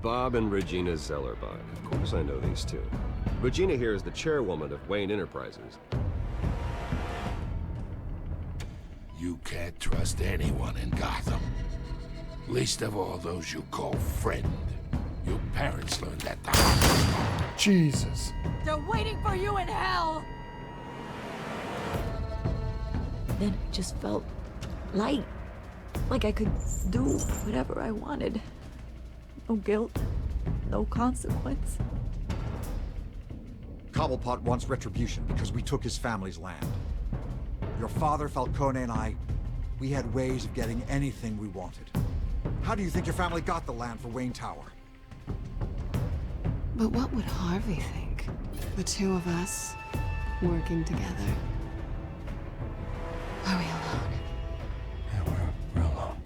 Bob and Regina Zellerbach. Of course I know these two. Regina here is the chairwoman of Wayne Enterprises. You can't trust anyone in Gotham. Least of all those you call friend. Your parents learned that the hard way. Jesus. They're waiting for you in hell! Then it just felt light. Like I could do whatever I wanted. No guilt, no consequence. Cobblepot wants retribution because we took his family's land. Your father, Falcone, and I, we had ways of getting anything we wanted. How do you think your family got the land for Wayne Tower? But what would Harvey think? The two of us, working together. Are we alone? Yeah, we're alone.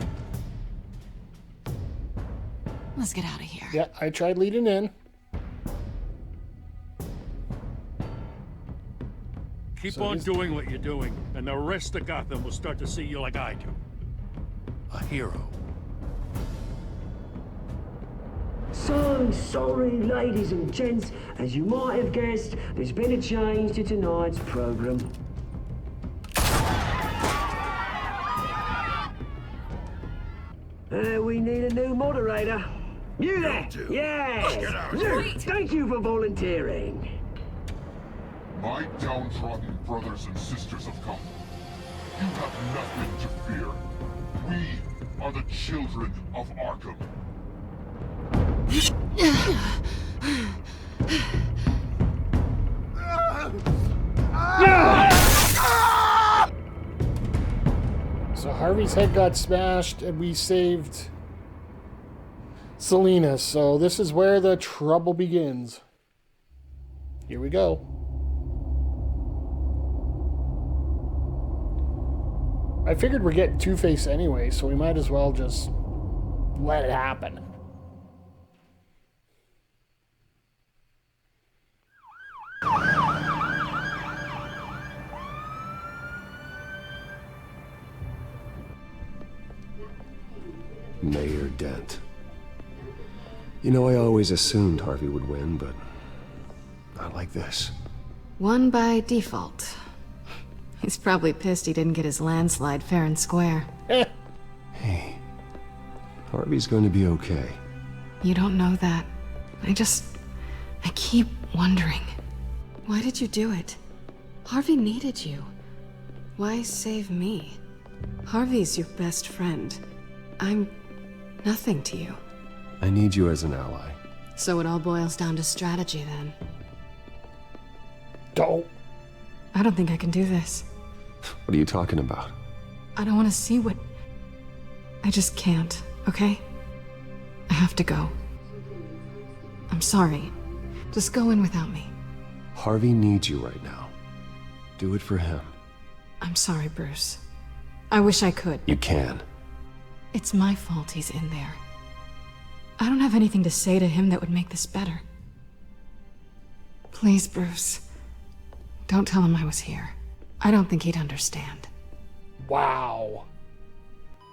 Let's get out of here. Yeah, I tried leading in. Keep on doing what you're doing, and the rest of Gotham will start to see you like I do. A hero. So sorry, ladies and gents. As you might have guessed, there's been a change to tonight's program. We need a new moderator. You there? Yes! You! Thank you for volunteering. My downtrodden brothers and sisters of Gotham, you have nothing to fear. We are the children of Arkham. So Harvey's head got smashed and we saved Selina. So this is where the trouble begins. Here we go. I figured we're getting Two-Face anyway, so we might as well just let it happen. Mayor Dent. You know, I always assumed Harvey would win, but not like this. Won by default. He's probably pissed he didn't get his landslide fair and square. Hey, Harvey's going to be okay. You don't know that. I keep wondering. Why did you do it? Harvey needed you. Why save me? Harvey's your best friend. I'm nothing to you. I need you as an ally. So it all boils down to strategy then. Don't. I don't think I can do this. What are you talking about? I don't want to see what... I just can't, okay? I have to go. I'm sorry. Just go in without me. Harvey needs you right now. Do it for him. I'm sorry, Bruce. I wish I could. You can. It's my fault he's in there. I don't have anything to say to him that would make this better. Please, Bruce. Don't tell him I was here. I don't think he'd understand. Wow.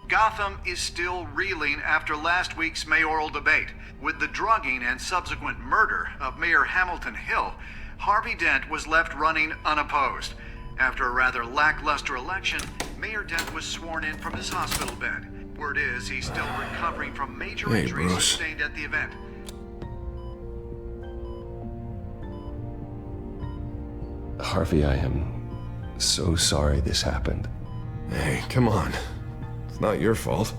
Gotham is still reeling after last week's mayoral debate. With the drugging and subsequent murder of Mayor Hamilton Hill, Harvey Dent was left running unopposed. After a rather lackluster election, Mayor Dent was sworn in from his hospital bed. Word is he's still recovering from major injuries sustained at the event. Harvey, I am so sorry this happened. Hey, come on. It's not your fault.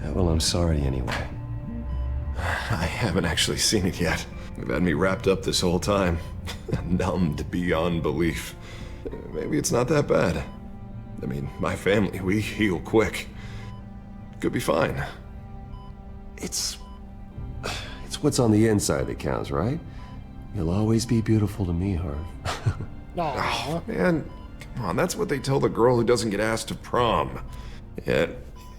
Yeah, well, I'm sorry anyway. I haven't actually seen it yet. They've had me wrapped up this whole time. Numbed beyond belief. Maybe it's not that bad. I mean, my family, we heal quick. Could be fine. It's what's on the inside that counts, right? You'll always be beautiful to me, Harv. Oh, man, come on, that's what they tell the girl who doesn't get asked to prom. Yeah,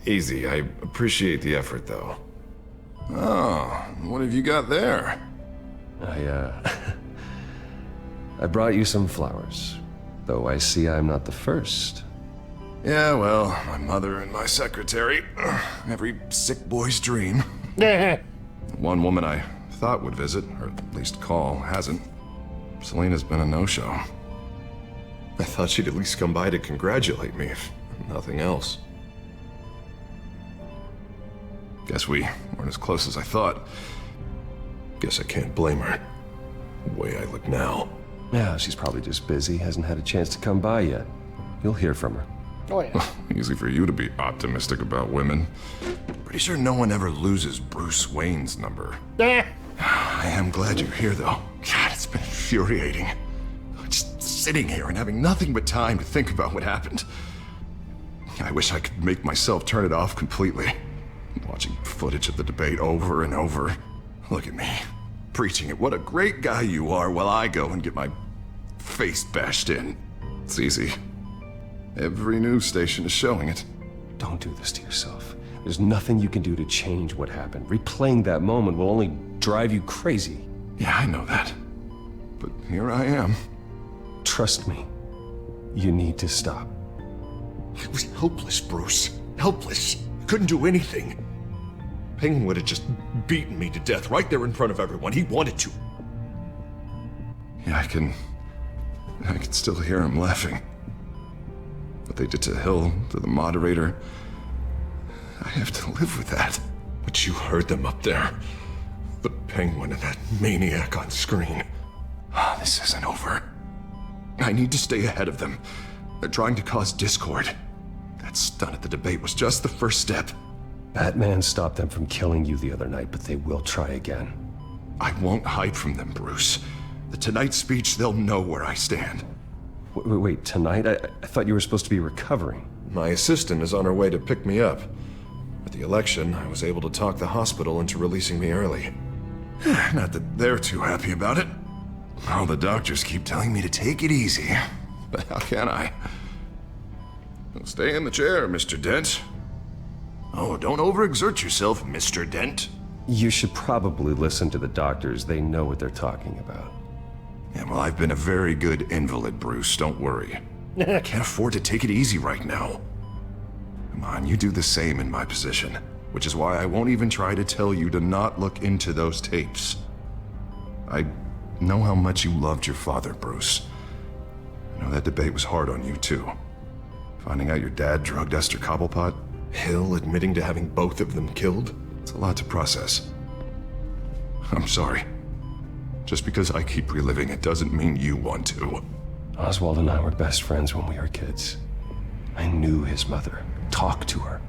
easy. I appreciate the effort, though. Oh, what have you got there? I brought you some flowers. Though I see I'm not the first. Yeah, well, my mother and my secretary. Every sick boy's dream. One woman I thought would visit, or at least call, hasn't. Selena's been a no-show. I thought she'd at least come by to congratulate me, if nothing else. Guess we weren't as close as I thought. Guess I can't blame her. The way I look now. Yeah, she's probably just busy, hasn't had a chance to come by yet. You'll hear from her. Oh, yeah. Easy for you to be optimistic about women. Pretty sure no one ever loses Bruce Wayne's number. I am glad you're here, though. God, it's been infuriating. Just sitting here and having nothing but time to think about what happened. I wish I could make myself turn it off completely. Watching footage of the debate over and over. Look at me, preaching it. What a great guy you are, while I go and get my face bashed in. It's easy. Every news station is showing it. Don't do this to yourself. There's nothing you can do to change what happened. Replaying that moment will only drive you crazy. Yeah, I know that. But here I am. Trust me. You need to stop. I was helpless, Bruce. Helpless. Couldn't do anything. Penguin would have just beaten me to death right there in front of everyone. He wanted to. Yeah, I can still hear him laughing. What they did to Hill, to the moderator. I have to live with that. But you heard them up there. The Penguin and that maniac on screen. This isn't over. I need to stay ahead of them. They're trying to cause discord. That stunt at the debate was just the first step. Batman stopped them from killing you the other night, but they will try again. I won't hide from them, Bruce. The Tonight speech, they'll know where I stand. Wait, tonight? I thought you were supposed to be recovering. My assistant is on her way to pick me up. With the election, I was able to talk the hospital into releasing me early. Not that they're too happy about it. All the doctors keep telling me to take it easy. But how can I? Stay in the chair, Mr. Dent. Oh, don't overexert yourself, Mr. Dent. You should probably listen to the doctors. They know what they're talking about. Yeah, well, I've been a very good invalid, Bruce. Don't worry. I can't afford to take it easy right now. Come on, you do the same in my position. Which is why I won't even try to tell you to not look into those tapes. I know how much you loved your father, Bruce. I know that debate was hard on you, too. Finding out your dad drugged Esther Cobblepot, Hill admitting to having both of them killed, it's a lot to process. I'm sorry. Just because I keep reliving it doesn't mean you want to. Oswald and I were best friends when we were kids. I knew his mother. Talked to her.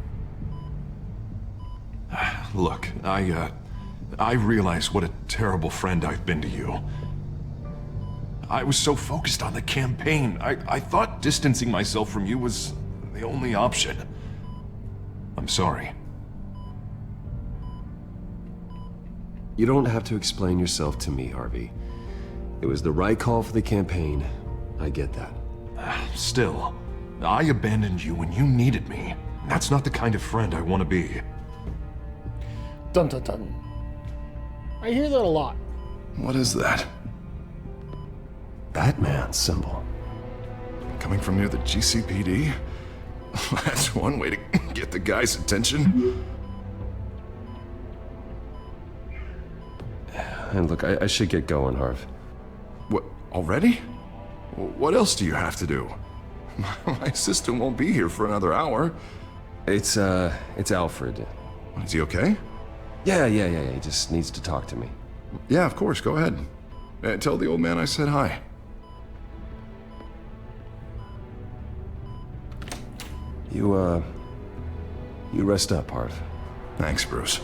Look, I realize what a terrible friend I've been to you. I was so focused on the campaign. I thought distancing myself from you was the only option. I'm sorry. You don't have to explain yourself to me, Harvey. It was the right call for the campaign. I get that. Still, I abandoned you when you needed me. That's not the kind of friend I want to be. Dun dun dun. I hear that a lot. What is that? Batman symbol. Coming from near the GCPD? That's one way to get the guy's attention. And look, I should get going, Harv. What, already? What else do you have to do? My assistant won't be here for another hour. It's Alfred. Is he okay? Yeah, he just needs to talk to me. Yeah, of course, go ahead. Tell the old man I said hi. You rest up, Harv. Thanks, Bruce.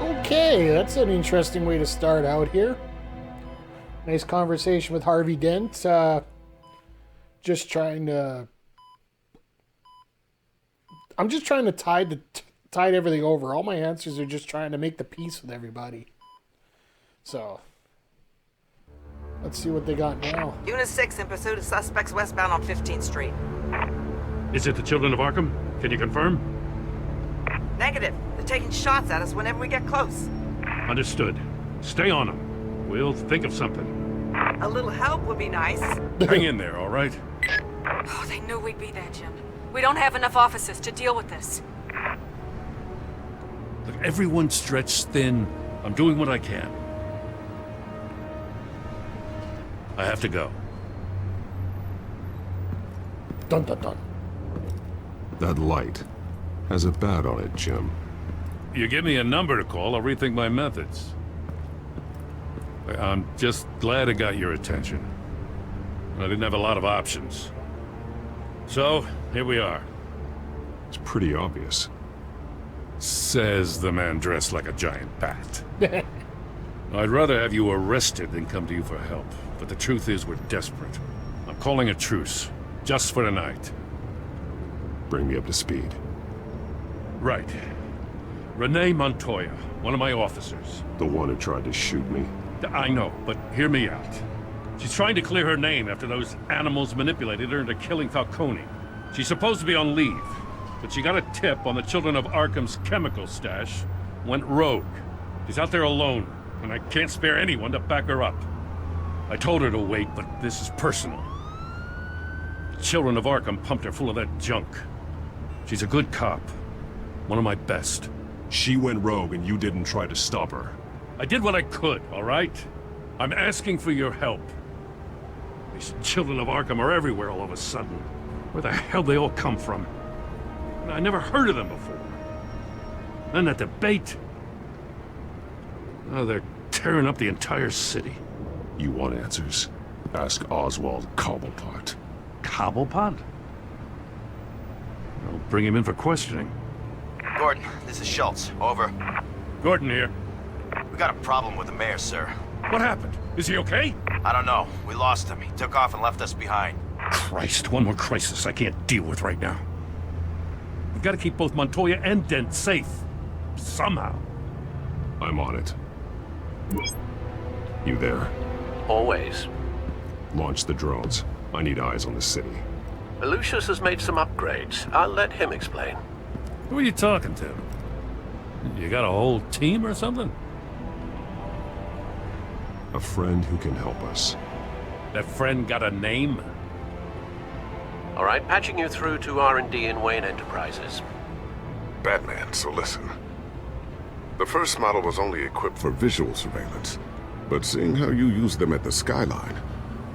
Okay, that's an interesting way to start out here. Nice conversation with Harvey Dent. Just trying to... I'm just trying to tide everything over. All my answers are just trying to make the peace with everybody. So, let's see what they got now. Unit 6 in pursuit of suspects westbound on 15th Street. Is it the Children of Arkham? Can you confirm? Negative. They're taking shots at us whenever we get close. Understood. Stay on them. We'll think of something. A little help would be nice. Hang in there, all right? Oh, they knew we'd be there, Jim. We don't have enough officers to deal with this. Look, everyone's stretched thin. I'm doing what I can. I have to go. Dun dun dun. That light has a bat on it, Jim. You give me a number to call, I'll rethink my methods. I'm just glad it got your attention. I didn't have a lot of options. So, here we are. It's pretty obvious. Says the man dressed like a giant bat. I'd rather have you arrested than come to you for help. But the truth is, we're desperate. I'm calling a truce. Just for tonight. Bring me up to speed. Right. Renee Montoya, one of my officers. The one who tried to shoot me. I know, but hear me out. She's trying to clear her name after those animals manipulated her into killing Falcone. She's supposed to be on leave, but she got a tip on the Children of Arkham's chemical stash, went rogue. She's out there alone, and I can't spare anyone to back her up. I told her to wait, but this is personal. The Children of Arkham pumped her full of that junk. She's a good cop. One of my best. She went rogue and you didn't try to stop her. I did what I could, all right? I'm asking for your help. These Children of Arkham are everywhere all of a sudden. Where the hell they all come from? I never heard of them before. Then that debate. Oh, they're tearing up the entire city. You want answers? Ask Oswald Cobblepot. Cobblepot? I'll bring him in for questioning. Gordon, this is Schultz. Over. Gordon here. We got a problem with the mayor, sir. What happened? Is he okay? I don't know. We lost him. He took off and left us behind. Christ, one more crisis I can't deal with right now. We've got to keep both Montoya and Dent safe. Somehow. I'm on it. You there? Always. Launch the drones. I need eyes on the city. Lucius has made some upgrades. I'll let him explain. Who are you talking to? You got a whole team or something? A friend who can help us. That friend got a name? All right, patching you through to R&D in Wayne Enterprises. Batman, so listen. The first model was only equipped for visual surveillance, but seeing how you use them at the Skyline,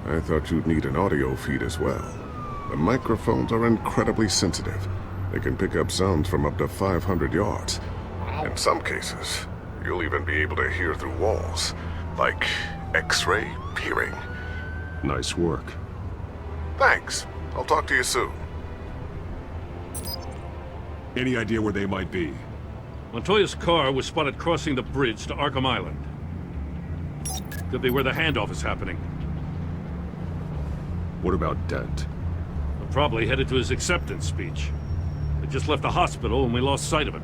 I thought you'd need an audio feed as well. The microphones are incredibly sensitive. They can pick up sounds from up to 500 yards. In some cases, you'll even be able to hear through walls, like X-ray hearing. Nice work. Thanks. I'll talk to you soon. Any idea where they might be? Montoya's car was spotted crossing the bridge to Arkham Island. Could be where the handoff is happening. What about Dent? We're probably headed to his acceptance speech. They just left the hospital and we lost sight of it.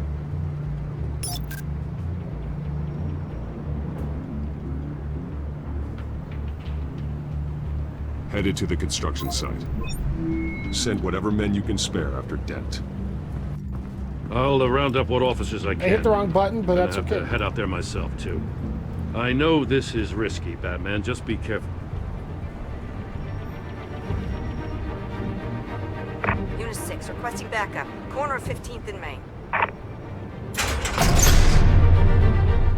Headed to the construction site. Send whatever men you can spare after Dent. I'll round up what officers I can. I hit the wrong button, but that's have to okay. head out there myself, too. I know this is risky, Batman. Just be careful. Unit 6, requesting backup. Corner of 15th and Main.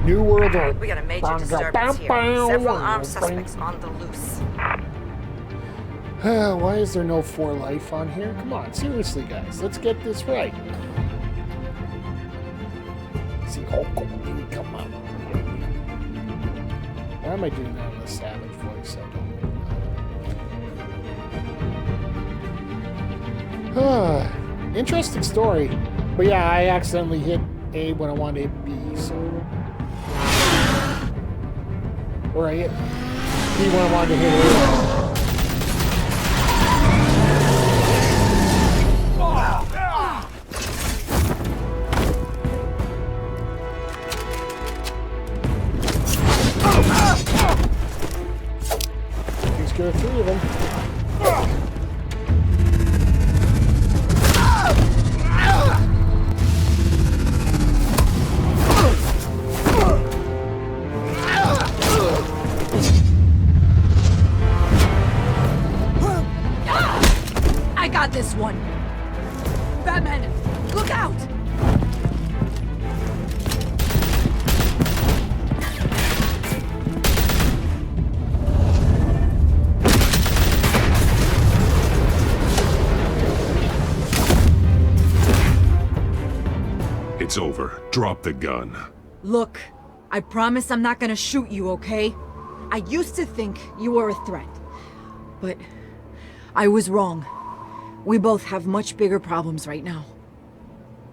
New World Order. We got a major disturbance here. Several armed suspects on the loose. Why is there no 4 life on here? Come on, seriously, guys. Let's get this right. See, come on. Why am I doing that in a savage voice? I don't know. Interesting story. But yeah, I accidentally hit A when I wanted to hit B, so... Or I hit B when I wanted to hit A. He's got 3 of them. out! It's over. Drop the gun. Look, I promise I'm not gonna shoot you, okay? I used to think you were a threat, but I was wrong. We both have much bigger problems right now.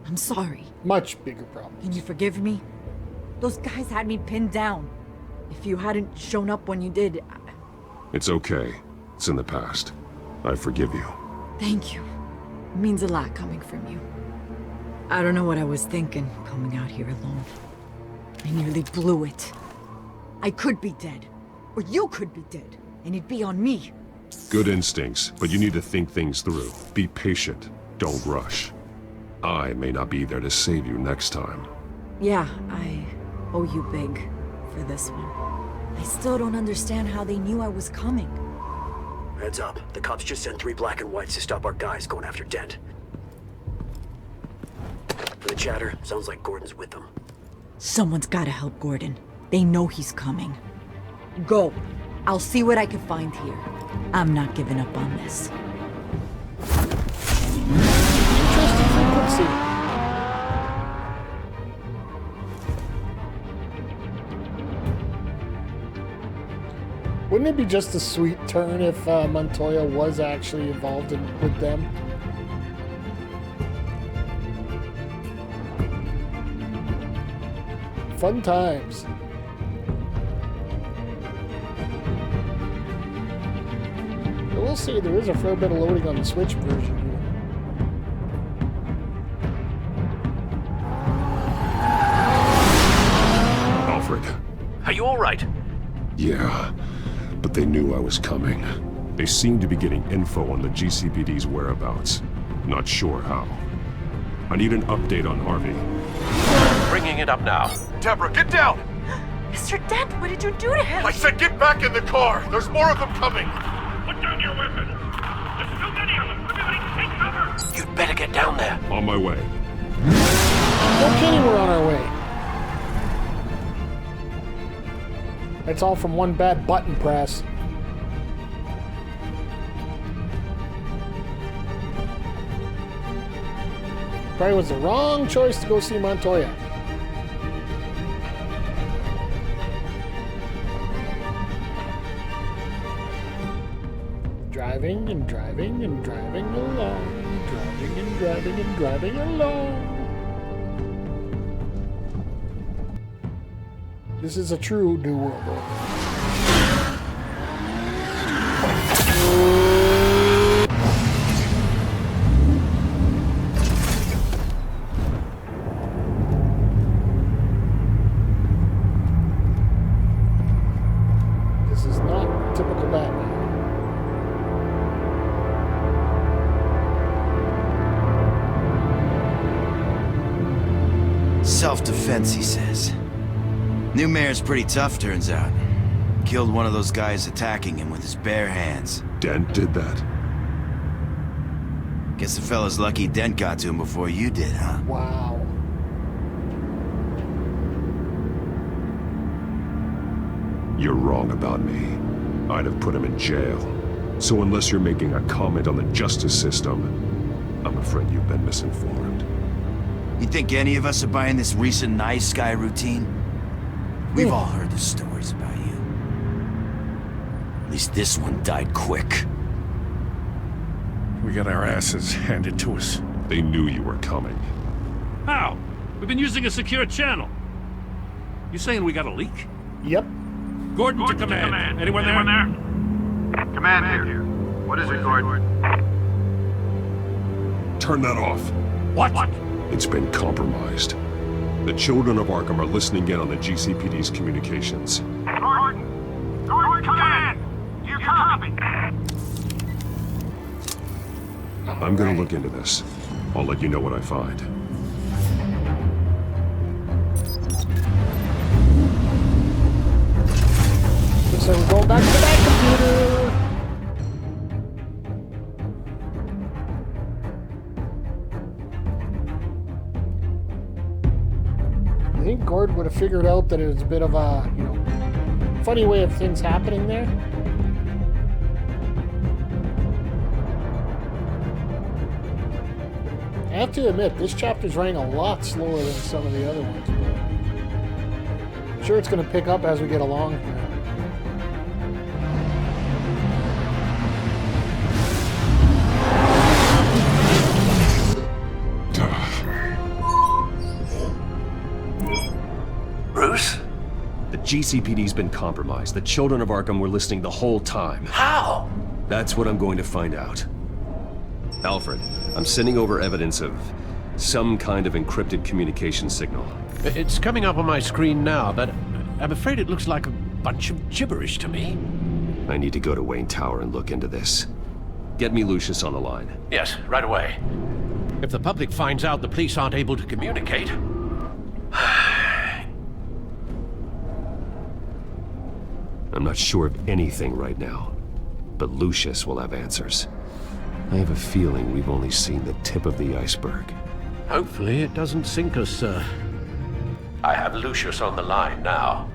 I'm sorry. Much bigger problems. Can you forgive me? Those guys had me pinned down. If you hadn't shown up when you did, It's okay. It's in the past. I forgive you. Thank you. It means a lot coming from you. I don't know what I was thinking, coming out here alone. I nearly blew it. I could be dead. Or you could be dead. And it'd be on me. Good instincts, but you need to think things through. Be patient. Don't rush. I may not be there to save you next time. Yeah, I owe you big for this one. I still don't understand how they knew I was coming. Heads up. The cops just sent 3 black and whites to stop our guys going after Dent. For the chatter, sounds like Gordon's with them. Someone's gotta help Gordon. They know he's coming. Go. I'll see what I can find here. I'm not giving up on this. Interesting frequency. Wouldn't it be just a sweet turn if Montoya was actually involved with them? Fun times. I will say there is a fair bit of loading on the Switch version here. Alfred. Are you all right? Yeah, but they knew I was coming. They seem to be getting info on the GCPD's whereabouts. Not sure how. I need an update on Harvey. Bringing it up now. Deborah, get down! Mr. Dent, what did you do to him? I said get back in the car! There's more of them coming! Put down your weapon! There's too many of them! Everybody take cover! You'd better get down there. On my way. Okay, we're on our way. That's all from one bad button press. Probably was the wrong choice to go see Montoya. Driving and driving and driving along. Driving and driving and driving along. This is a true New World Order. This is not typical Batman. Self-defense, he says. New mayor's pretty tough, turns out. Killed one of those guys attacking him with his bare hands. Dent did that? Guess the fella's lucky Dent got to him before you did, huh? Wow. You're wrong about me. I'd have put him in jail. So unless you're making a comment on the justice system, I'm afraid you've been misinformed. You think any of us are buying this recent nice guy routine? We've all heard the stories about you. At least this one died quick. We got our asses handed to us. They knew you were coming. How? We've been using a secure channel. You saying we got a leak? Yep. Gordon to command. Anyone there? Command here. What is it, Gordon? Turn that off. What? It's been compromised. The children of Arkham are listening in on the GCPD's communications. Gordon! Gordon, command! You copy! I'm gonna look into this. I'll let you know what I find. So we're going back to the back computer. think Gord would have figured out that it was a bit of a, you know, funny way of things happening there. I have to admit, this chapter's running a lot slower than some of the other ones. I'm sure it's going to pick up as we get along here. Bruce? The GCPD's been compromised. The children of Arkham were listening the whole time. How? That's what I'm going to find out. Alfred, I'm sending over evidence of some kind of encrypted communication signal. It's coming up on my screen now, but I'm afraid it looks like a bunch of gibberish to me. I need to go to Wayne Tower and look into this. Get me Lucius on the line. Yes, right away. If the public finds out the police aren't able to communicate... I'm not sure of anything right now, but Lucius will have answers. I have a feeling we've only seen the tip of the iceberg. Hopefully it doesn't sink us, sir. I have Lucius on the line now.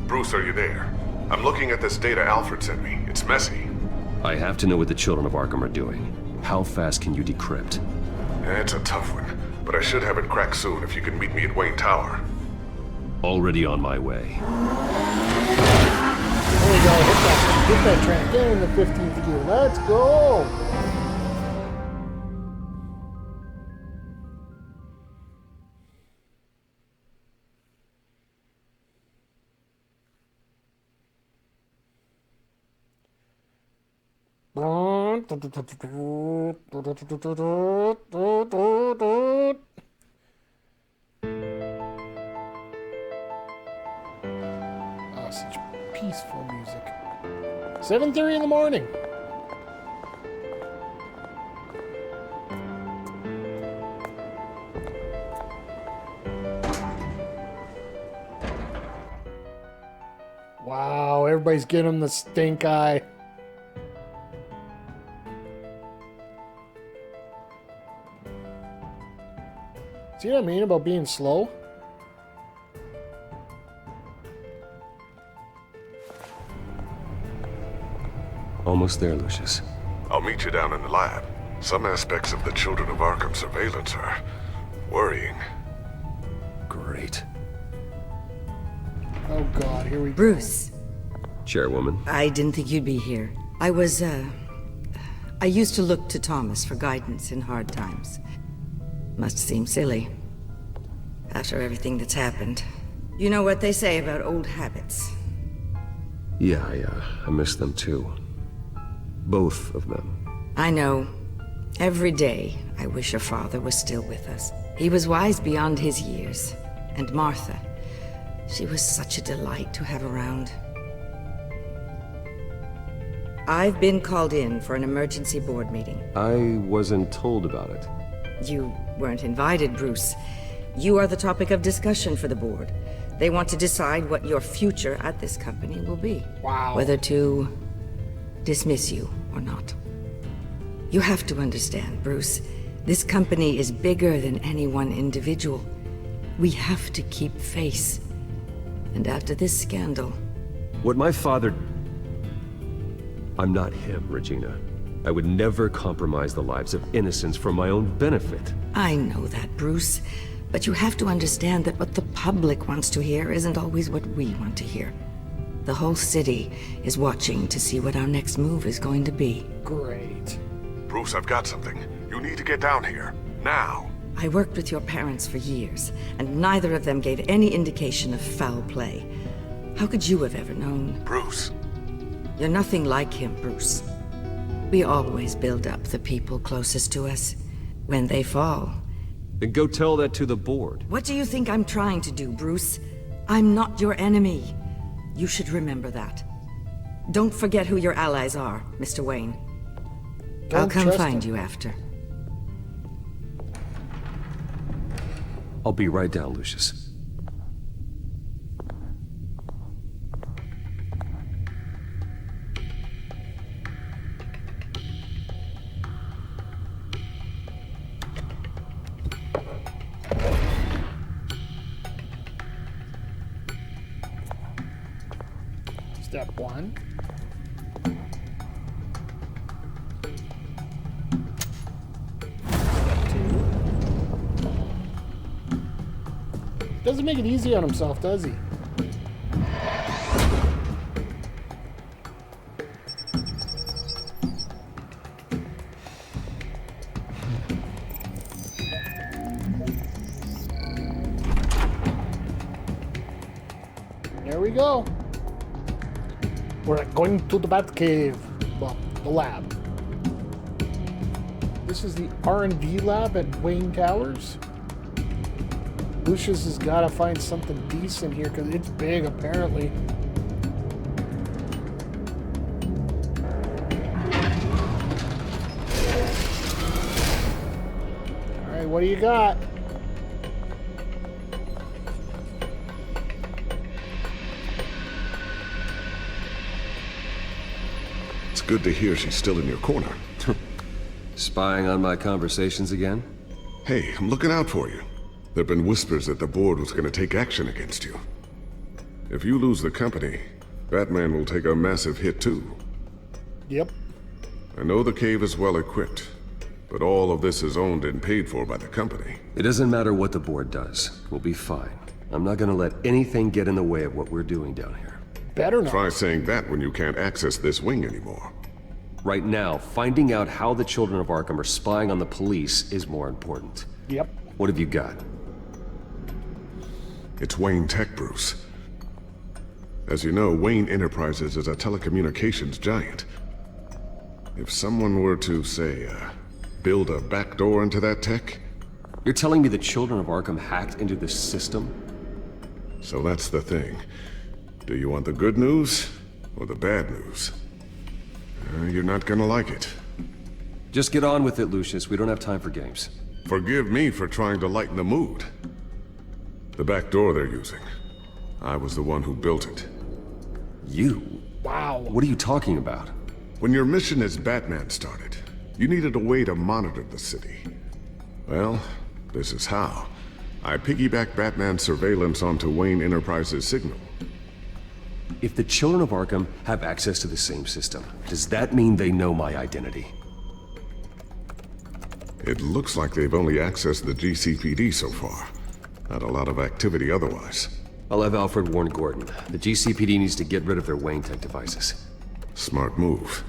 Bruce, are you there? I'm looking at this data Alfred sent me. It's messy. I have to know what the children of Arkham are doing. How fast can you decrypt? It's a tough one, but I should have it cracked soon if you can meet me at Wayne Tower. Already on my way. There we go. Hit that track. Get in the 15th gear. Let's go. Oh, such peaceful music. 7:30 in the morning. Wow, everybody's getting the stink eye. See what I mean about being slow? Almost there, Lucius. I'll meet you down in the lab. Some aspects of the Children of Arkham surveillance are worrying. Great. Oh God, here we go. Bruce. Chairwoman. I didn't think you'd be here. I used to look to Thomas for guidance in hard times. Must seem silly. After everything that's happened. You know what they say about old habits. Yeah, I miss them too. Both of them. I know. Every day, I wish your father was still with us. He was wise beyond his years. And Martha, she was such a delight to have around. I've been called in for an emergency board meeting. I wasn't told about it. You weren't invited, Bruce. You are the topic of discussion for the board. They want to decide what your future at this company will be. Wow. Whether to dismiss you or not. You have to understand, Bruce. This company is bigger than any one individual. We have to keep face. And after this scandal... What my father... I'm not him, Regina. I would never compromise the lives of innocents for my own benefit. I know that, Bruce. But you have to understand that what the public wants to hear isn't always what we want to hear. The whole city is watching to see what our next move is going to be. Great. Bruce, I've got something. You need to get down here. Now. I worked with your parents for years, and neither of them gave any indication of foul play. How could you have ever known? Bruce. You're nothing like him, Bruce. We always build up the people closest to us. When they fall... Then go tell that to the board. What do you think I'm trying to do, Bruce? I'm not your enemy. You should remember that. Don't forget who your allies are, Mr. Wayne. I'll come find you after. I'll be right down, Lucius. Step 1. Step 2. Doesn't make it easy on himself, does he? There we go. We're going to the Batcave. Well, the lab. This is the R&D lab at Wayne Towers. Lucius has got to find something decent here because it's big, apparently. All right, what do you got? Good to hear she's still in your corner. Spying on my conversations again? Hey, I'm looking out for you. There have been whispers that the board was going to take action against you. If you lose the company, Batman will take a massive hit too. Yep. I know the cave is well equipped, but all of this is owned and paid for by the company. It doesn't matter what the board does. We'll be fine. I'm not going to let anything get in the way of what we're doing down here. Better not. Try saying that when you can't access this wing anymore. Right now, finding out how the children of Arkham are spying on the police is more important. Yep. What have you got? It's Wayne Tech, Bruce. As you know, Wayne Enterprises is a telecommunications giant. If someone were to, say, build a backdoor into that tech... You're telling me the children of Arkham hacked into this system? So that's the thing. Do you want the good news or the bad news? You're not gonna like it. Just get on with it, Lucius. We don't have time for games. Forgive me for trying to lighten the mood. The back door they're using. I was the one who built it. You? Wow. What are you talking about? When your mission as Batman started, you needed a way to monitor the city. Well, this is how. I piggybacked Batman's surveillance onto Wayne Enterprises' signal. If the children of Arkham have access to the same system, does that mean they know my identity? It looks like they've only accessed the GCPD so far. Not a lot of activity otherwise. I'll have Alfred warn Gordon. The GCPD needs to get rid of their Wayne Tech devices. Smart move.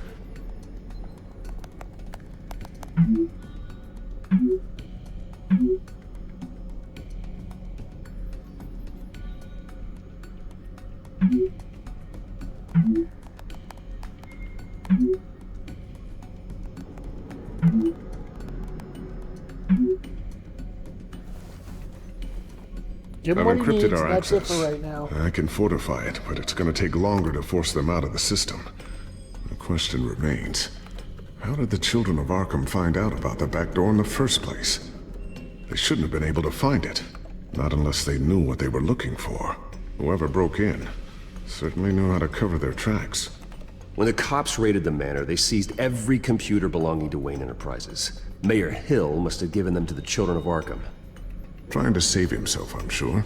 Give him what he needs, that's it for right now. I can fortify it, but it's going to take longer to force them out of the system. The question remains, how did the children of Arkham find out about the back door in the first place? They shouldn't have been able to find it. Not unless they knew what they were looking for. Whoever broke in certainly knew how to cover their tracks. When the cops raided the manor, they seized every computer belonging to Wayne Enterprises. Mayor Hill must have given them to the children of Arkham. Trying to save himself, I'm sure.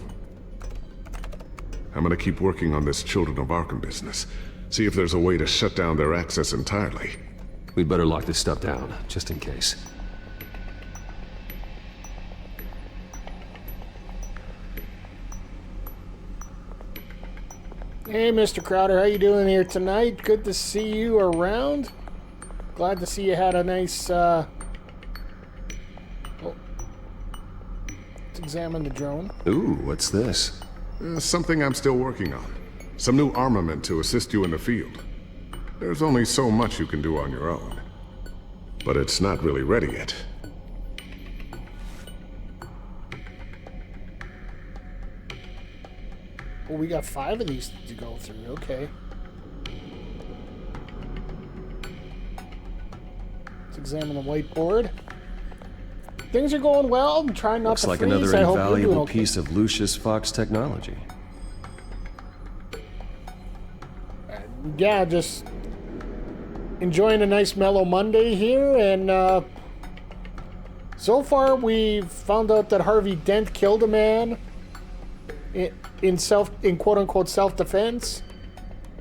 I'm gonna keep working on this Children of Arkham business. See if there's a way to shut down their access entirely. We'd better lock this stuff down, just in case. Hey, Mr. Crowder, how you doing here tonight? Good to see you around. Glad to see you had a nice, Let's examine the drone. Ooh, what's this? Something I'm still working on. Some new armament to assist you in the field. There's only so much you can do on your own. But it's not really ready yet. Well, we got 5 of these to go through, okay. Let's examine the whiteboard. Things are going well. I'm trying not to freeze. Looks like another I hope you're doing invaluable okay. piece of Lucius Fox technology. Yeah, just enjoying a nice mellow Monday here, and so far we've found out that Harvey Dent killed a man in quote-unquote self-defense.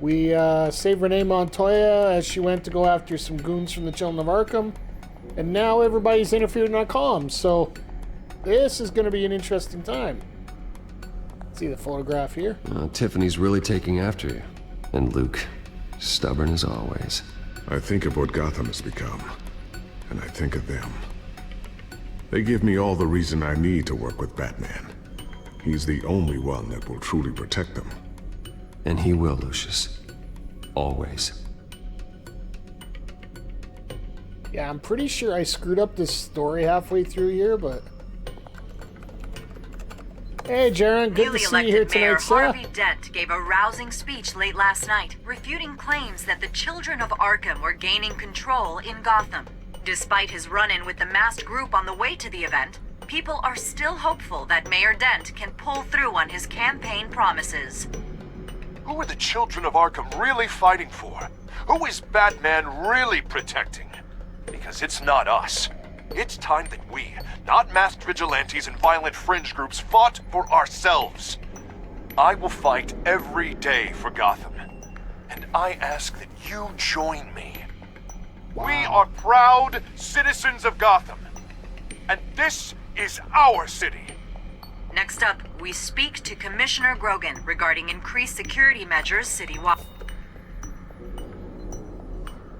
We saved Renee Montoya as she went to go after some goons from the Children of Arkham. And now everybody's interfering in our comms, so this is going to be an interesting time. See the photograph here? Tiffany's really taking after you. And Luke, stubborn as always. I think of what Gotham has become, and I think of them. They give me all the reason I need to work with Batman. He's the only one that will truly protect them. And he will, Lucius. Always. Yeah, I'm pretty sure I screwed up this story halfway through here, but... Hey, Jaren, good to see you here tonight, Mayor sir. Harvey Dent gave a rousing speech late last night, refuting claims that the Children of Arkham were gaining control in Gotham. Despite his run-in with the masked group on the way to the event, people are still hopeful that Mayor Dent can pull through on his campaign promises. Who are the Children of Arkham really fighting for? Who is Batman really protecting? Because it's not us. It's time that we, not masked vigilantes and violent fringe groups, fought for ourselves. I will fight every day for Gotham. And I ask that you join me. Wow. We are proud citizens of Gotham. And this is our city. Next up, we speak to Commissioner Grogan regarding increased security measures citywide.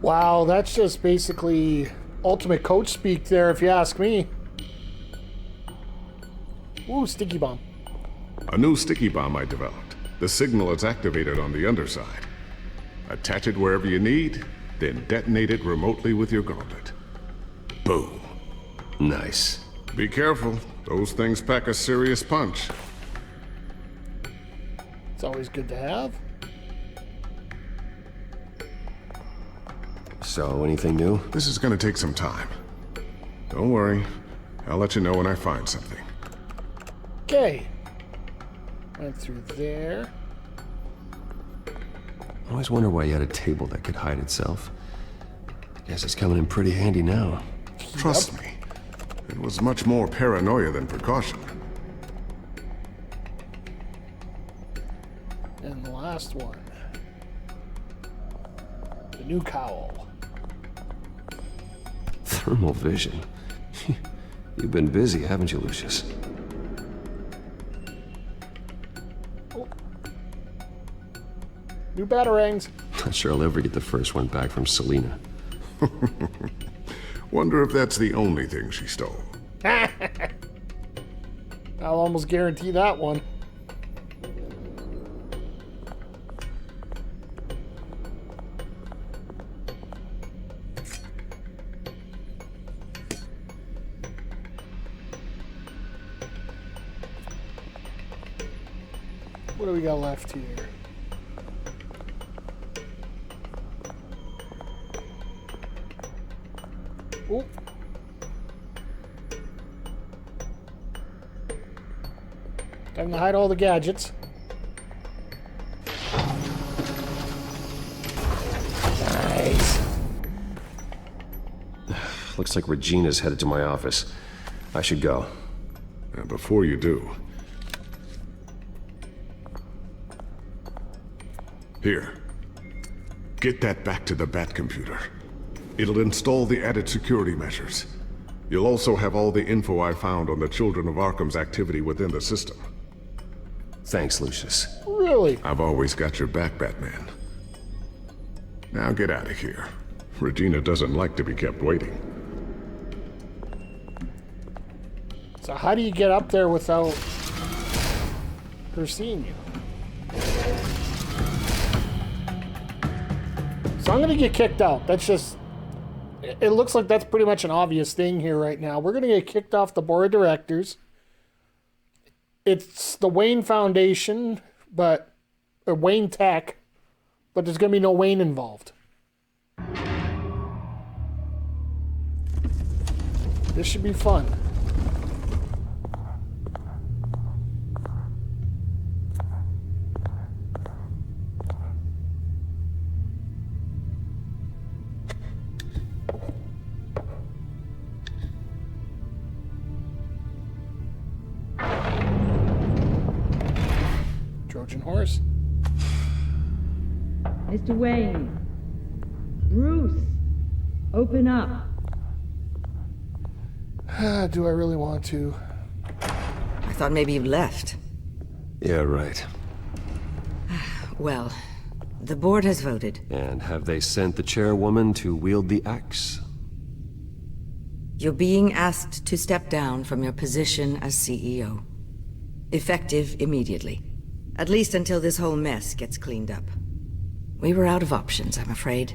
Wow, that's just basically ultimate coach speak there, if you ask me. Ooh, sticky bomb. A new sticky bomb I developed. The signal is activated on the underside. Attach it wherever you need, then detonate it remotely with your gauntlet. Boom. Nice. Be careful. Those things pack a serious punch. It's always good to have. So, anything new? This is gonna take some time. Don't worry. I'll let you know when I find something. Okay. Went through there. I always wonder why you had a table that could hide itself. Guess it's coming in pretty handy now. Trust me. It was much more paranoia than precaution. And the last one. The new cowl. Thermal vision. You've been busy, haven't you, Lucius? Oh. New batarangs. Not sure I'll ever get the first one back from Selina. Wonder if that's the only thing she stole. I'll almost guarantee that one. What do we got left here? Oh. Time to hide all the gadgets. Nice. Looks like Regina's headed to my office. I should go. And before you do... Here. Get that back to the Bat computer. It'll install the added security measures. You'll also have all the info I found on the Children of Arkham's activity within the system. Thanks, Lucius. Really? I've always got your back, Batman. Now get out of here. Regina doesn't like to be kept waiting. So how do you get up there without her seeing you? So I'm gonna get kicked out. That's just... It looks like that's pretty much an obvious thing here right now. We're gonna get kicked off the board of directors. It's the Wayne Foundation, but... Or Wayne Tech, but there's gonna be no Wayne involved. This should be fun. Trojan horse. Mr. Wayne. Bruce. Open up. Do I really want to? I thought maybe you left. Yeah, right. Well, the board has voted. And have they sent the chairwoman to wield the axe? You're being asked to step down from your position as CEO. Effective immediately. At least until this whole mess gets cleaned up. We were out of options, I'm afraid.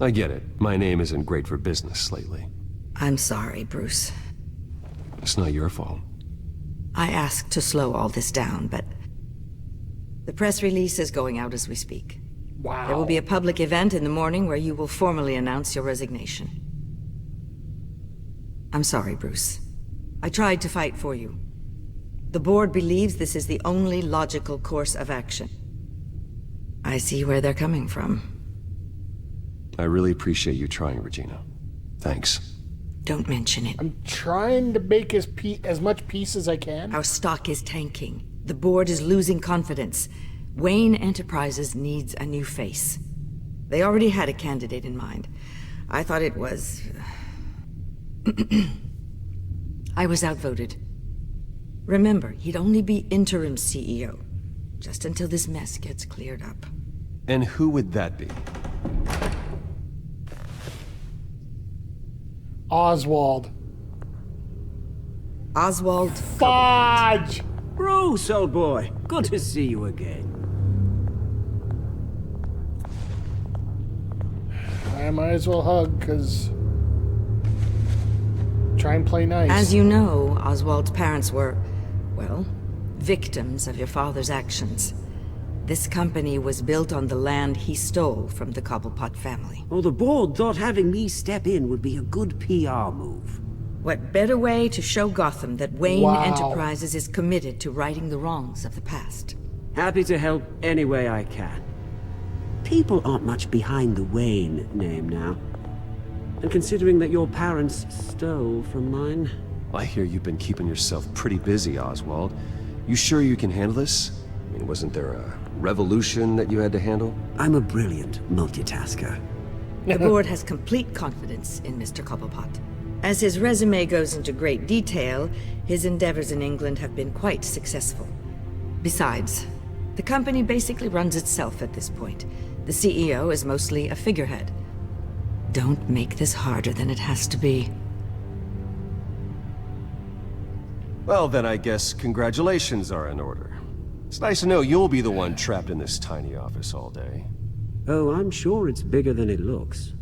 I get it. My name isn't great for business lately. I'm sorry, Bruce. It's not your fault. I asked to slow all this down, but the press release is going out as we speak. Wow. There will be a public event in the morning where you will formally announce your resignation. I'm sorry, Bruce. I tried to fight for you. The board believes this is the only logical course of action. I see where they're coming from. I really appreciate you trying, Regina. Thanks. Don't mention it. I'm trying to make as much peace as I can. Our stock is tanking. The board is losing confidence. Wayne Enterprises needs a new face. They already had a candidate in mind. I thought it was... I was outvoted. Remember, he'd only be interim CEO. Just until this mess gets cleared up. And who would that be? Oswald. Oswald Fudge! Bruce, old boy. Good to see you again. I might as well hug, because... Try and play nice. As you know, Oswald's parents were, well, victims of your father's actions. This company was built on the land he stole from the Cobblepot family. Well, the board thought having me step in would be a good PR move. What better way to show Gotham that Wayne Enterprises is committed to righting the wrongs of the past? Happy to help any way I can. People aren't much behind the Wayne name now. And considering that your parents stole from mine... I hear you've been keeping yourself pretty busy, Oswald. You sure you can handle this? I mean, wasn't there a revolution that you had to handle? I'm a brilliant multitasker. The board has complete confidence in Mr. Cobblepot. As his resume goes into great detail, his endeavors in England have been quite successful. Besides, the company basically runs itself at this point. The CEO is mostly a figurehead. Don't make this harder than it has to be. Well, then I guess congratulations are in order. It's nice to know you'll be the one trapped in this tiny office all day. Oh, I'm sure it's bigger than it looks.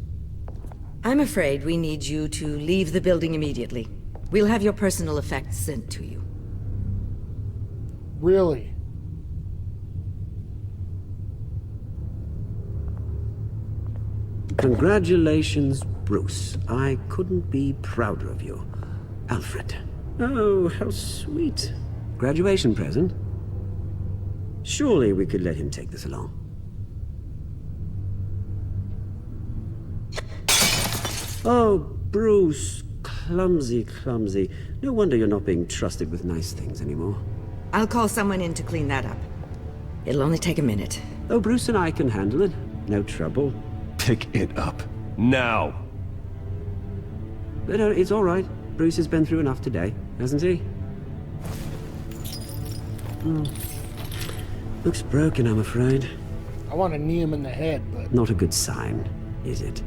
I'm afraid we need you to leave the building immediately. We'll have your personal effects sent to you. Really? Congratulations, Bruce. I couldn't be prouder of you. Alfred. Oh, how sweet. Graduation present? Surely we could let him take this along. Oh, Bruce. Clumsy, clumsy. No wonder you're not being trusted with nice things anymore. I'll call someone in to clean that up. It'll only take a minute. Oh, Bruce and I can handle it. No trouble. Pick it up. Now! But it's all right. Bruce has been through enough today, hasn't he? Looks broken, I'm afraid. I want to knee him in the head, but... Not a good sign, is it?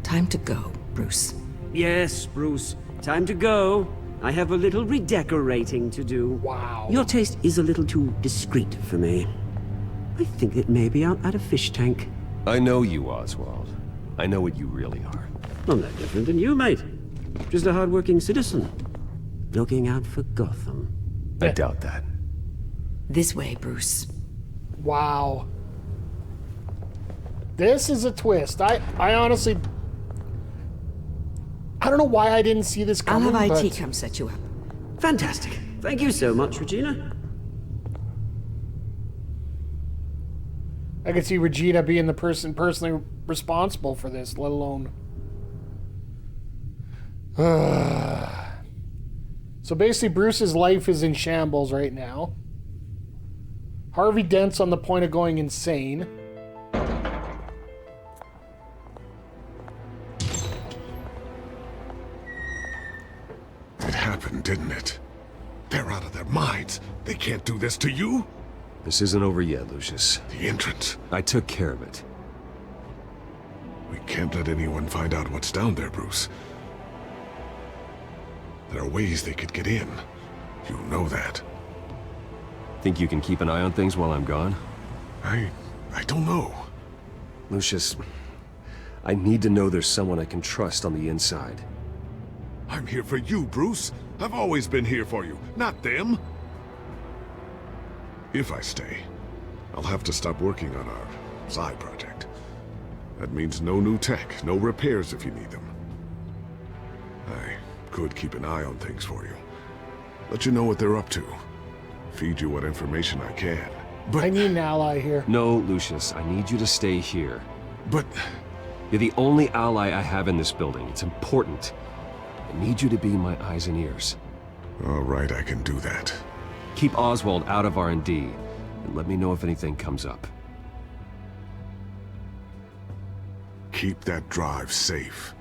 Time to go, Bruce. Yes, Bruce. Time to go. I have a little redecorating to do. Wow. Your taste is a little too discreet for me. I think that maybe I'm at a fish tank. I know you, Oswald. I know what you really are. I'm no different than you, mate. Just a hard-working citizen. Looking out for Gotham. I doubt that. This way, Bruce. Wow. This is a twist. I honestly... I don't know why I didn't see this coming, I'll have IT come set you up. Fantastic. Thank you so much, Regina. I could see Regina being the person personally responsible for this, let alone... So basically, Bruce's life is in shambles right now. Harvey Dent's on the point of going insane. It happened, didn't it? They're out of their minds. They can't do this to you? This isn't over yet, Lucius. The entrance. I took care of it. We can't let anyone find out what's down there, Bruce. There are ways they could get in. You know that. Think you can keep an eye on things while I'm gone? I don't know. Lucius, I need to know there's someone I can trust on the inside. I'm here for you, Bruce. I've always been here for you, not them. If I stay, I'll have to stop working on our side project. That means no new tech, no repairs if you need them. I could keep an eye on things for you. Let you know what they're up to. Feed you what information I can. But I need an ally here. No, Lucius, I need you to stay here. But you're the only ally I have in this building. It's important. I need you to be my eyes and ears. All right, I can do that. Keep Oswald out of R&D, and let me know if anything comes up. Keep that drive safe.